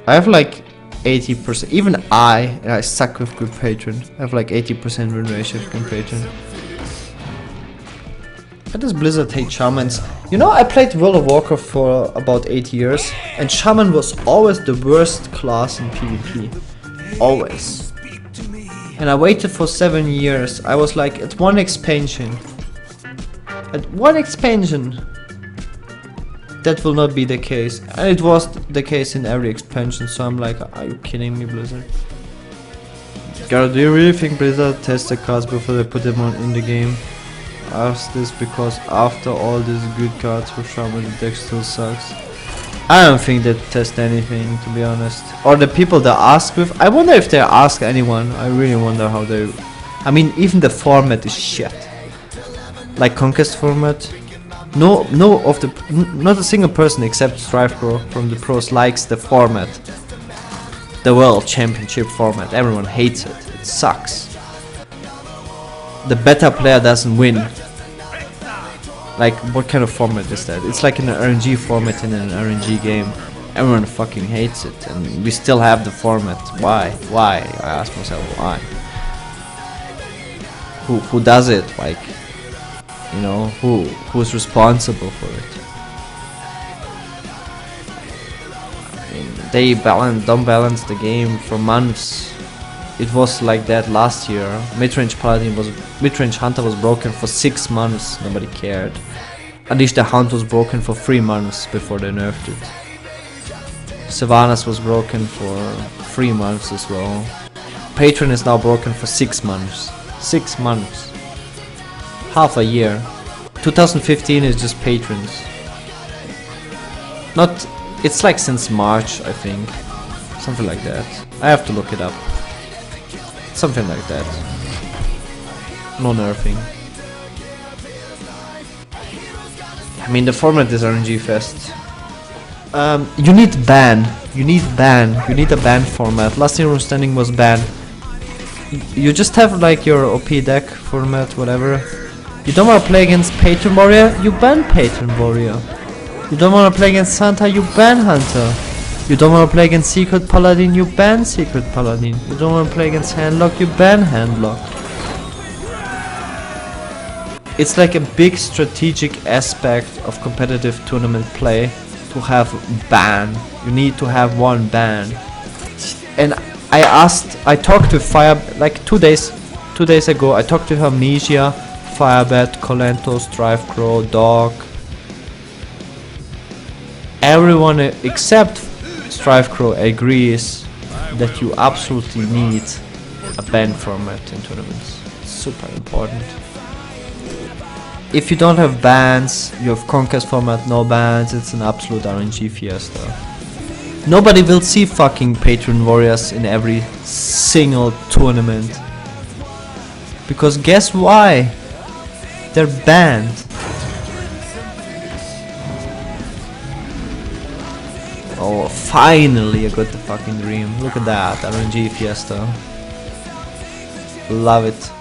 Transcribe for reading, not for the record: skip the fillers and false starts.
I have like 80%. Even I suck with good patron. I have like 80% win ratio with good patron. Why does Blizzard hate shamans? You know, I played World of Warcraft for about 8 years, and shaman was always the worst class in PvP. Always. And I waited for 7 years. I was like, at one expansion. At one expansion. That will not be the case. And it was the case in every expansion, so I'm like, are you kidding me, Blizzard? Gaara, do you really think Blizzard tests the cards before they put them on in the game? I ask this because after all these good cards with Shaman, the deck still sucks. I don't think they test anything, to be honest. Or the people that ask with, I wonder if they ask anyone. I really wonder how they... I mean, even the format is shit. Like Conquest format. Not a single person except StrivePro from the pros likes the format. The World Championship format. Everyone hates it. It sucks. The better player doesn't win. Like, what kind of format is that? It's like an RNG format in an RNG game. Everyone fucking hates it, and we still have the format. Why? Why? I ask myself, why? Who does it? Like, you know, who's responsible for it? I mean, they don't balance the game for months. It was like that last year. Midrange Hunter was broken for 6 months. Nobody cared. Unleash the Hound was broken for 3 months before they nerfed it. Sylvanas was broken for 3 months as well. Patron is now broken for 6 months. 6 months. Half a year. 2015 is just patrons. Not. It's like since March, I think. Something like that. I have to look it up. Something like that. No nerfing. I mean, the format is RNG Fest. You need ban. You need a ban format. Last Hero Standing was banned. You just have like your OP deck format, whatever. You don't want to play against Patron Warrior, you ban Patron Warrior. You don't want to play against Hunter, you ban Hunter. You don't want to play against Secret Paladin, you ban Secret Paladin. You don't want to play against Handlock, you ban Handlock. It's like a big strategic aspect of competitive tournament play to have ban. You need to have one ban. And I talked to Fire, like 2 days ago, I talked to Amnesia, Firebat, Colento, StriveCrow, Dog. Everyone except StriveCrow agrees that you absolutely need a ban format in tournaments. It's super important. If you don't have bans, you have Conquest format, no bans, it's an absolute RNG fiesta. Nobody will see fucking Patron Warriors in every single tournament. Because guess why? They're banned. Oh, finally I got the fucking dream. Look at that, RNG fiesta. Love it.